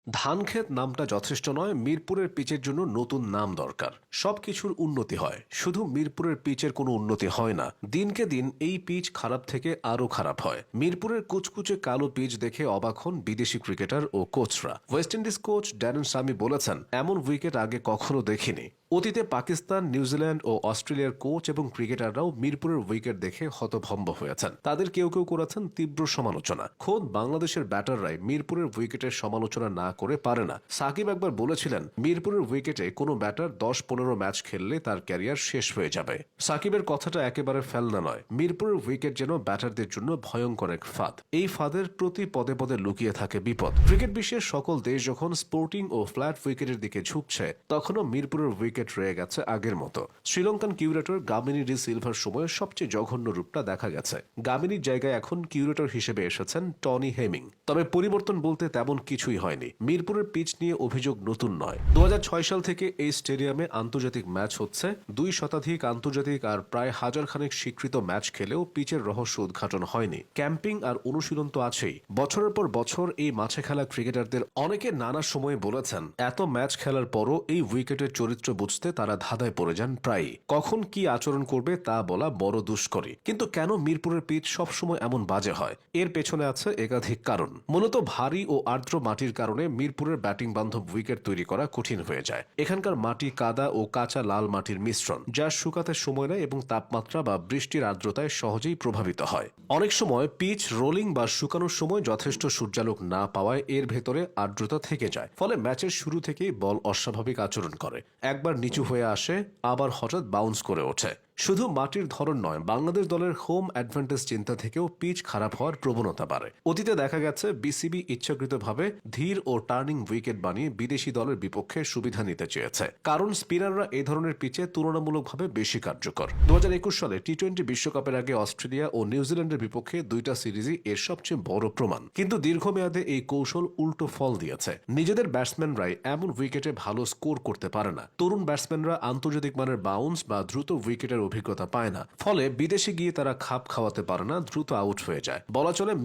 ধানক্ষেত নামটা যথেষ্ট নয়, মিরপুরের পিচের জন্য নতুন নাম দরকার। সবকিছুর উন্নতি হয়, শুধু মিরপুরের পিচের কোনো উন্নতি হয় না। দিনকে দিন এই পিচ খারাপ থেকে আরও খারাপ হয়। মিরপুরের কুচকুচে কালো পিচ দেখে অবাক হন বিদেশি ক্রিকেটার ও কোচরা। West Indies coach Darren Sammy বলেছেন, এমন উইকেট আগে কখনো দেখিনি। অতীতে পাকিস্তান, নিউজিল্যান্ড ও অস্ট্রেলিয়ার কোচ এবং ক্রিকেটাররাও মিরপুরের উইকেট দেখে হতভম্ব হয়েছেন। তাদের কেউ কেউ করেছেন তীব্র সমালোচনা। খোদ বাংলাদেশের ব্যাটাররাই মিরপুরের উইকেটের সমালোচনা না করে পারে না। সাকিব একবার বলেছিলেন, মিরপুরের উইকেটে কোনো ব্যাটার 10-15 ম্যাচ খেললে তার ক্যারিয়ার শেষ হয়ে যাবে। সাকিবের কথাটা একেবারে ফেলনা নয়। মিরপুরের উইকেট যেন ব্যাটারদের জন্য ভয়ঙ্কর এক ফাঁদ। এই ফাঁদের প্রতি পদে পদে লুকিয়ে থাকে বিপদ। ক্রিকেট বিশ্বের সকল দেশ যখন স্পোর্টিং ও ফ্ল্যাট উইকেটের দিকে ঝুঁকছে, তখনও মিরপুরের উইকেট রয়ে গেছে আগের মতো। Sri Lankan curator Gamini D silver সময়ে সবচেয়ে জঘন্য রূপটা দেখা গেছে। গামিনীর জায়গায় এখন কিউরেটর হিসেবে এসেছেন টনি হেমিং। তবে পরিবর্তন বলতে তেমন কিছুই হয়নি। মিরপুরের পিচ নিয়ে অভিযোগ নতুন নয়। 2006 সাল থেকে এই স্টেডিয়ামে আন্তর্জাতিক ম্যাচ হচ্ছে। 2 শতাধিক আন্তর্জাতিক আর প্রায় হাজারখানেক স্বীকৃত ম্যাচ খেলেও পিচের রহস্য উদ্ঘাটন হয়নি। ক্যাম্পিং আর অনুশীলন তো আছেই। বছরের পর বছর এই মাঠে খেলা ক্রিকেটারদের অনেকে নানা সময়ে বলেছেন, এত ম্যাচ খেলার পরও এই উইকেটের চরিত্র বুঝতে তারা ধাঁধায় পড়ে যান প্রায়ই। কখন কি আচরণ করবে তা বলা বড় দুষ্করই। কিন্তু কেন মিরপুরের পিচ সবসময় এমন বাজে হয়? এর পেছনে আছে একাধিক কারণ। মূলত ভারী ও আর্দ্র মাটির কারণে মিরপুরের ব্যাটিং বান্ধব উইকেট তৈরি করা কঠিন হয়ে যায়। এখানকার মাটি কাদা ও কাঁচা লাল মাটির মিশ্রণ, যা শুকাতে সময় নেয় এবং তাপমাত্রা বা বৃষ্টির আর্দ্রতায় সহজেই প্রভাবিত হয়। অনেক সময় পিচ রোলিং বা শুকানোর সময় যথেষ্ট সূর্যালোক না পাওয়ায় এর ভেতরে আর্দ্রতা থেকে যায়। ফলে ম্যাচের শুরু থেকেই বল অস্বাভাবিক আচরণ করে। একবার নিচু হয়ে আসে, আবার হঠাৎ বাউন্স করে ওঠে। শুধু মাটির ধরন নয়, বাংলাদেশ দলের হোম অ্যাডভান্টেজ চিন্তা থেকেও পিচ খারাপ হওয়ার প্রবণতা বাড়ে। অতীতে দেখা গেছে বিসিবি ইচ্ছাকৃতভাবে ধীর ও টার্নিং উইকেট বানিয়ে বিদেশি দলের বিপক্ষে সুবিধা নিতে চেয়েছে, কারণ স্পিনাররা এই ধরনের পিচে তুলনামূলকভাবে বেশি কার্যকর। 2021 সালে টি-20 বিশ্বকাপের আগে অস্ট্রেলিয়া ও নিউজিল্যান্ডের বিপক্ষে 2টা সিরিজই এর সবচেয়ে বড় প্রমাণ। কিন্তু দীর্ঘমেয়াদে এই কৌশল উল্টো ফল দিয়েছে। নিজেদের ব্যাটসম্যানরাই এমন উইকেটে ভালো স্কোর করতে পারে না। তরুণ ব্যাটসম্যানরা আন্তর্জাতিক মানের বাউন্স বা দ্রুত উইকেটের অভিজ্ঞতা পায় না। ফলে বিদেশে গিয়ে তারা খাপ খাওয়াতে পারে না, দ্রুত আউট হয়ে যায়। বলা চলে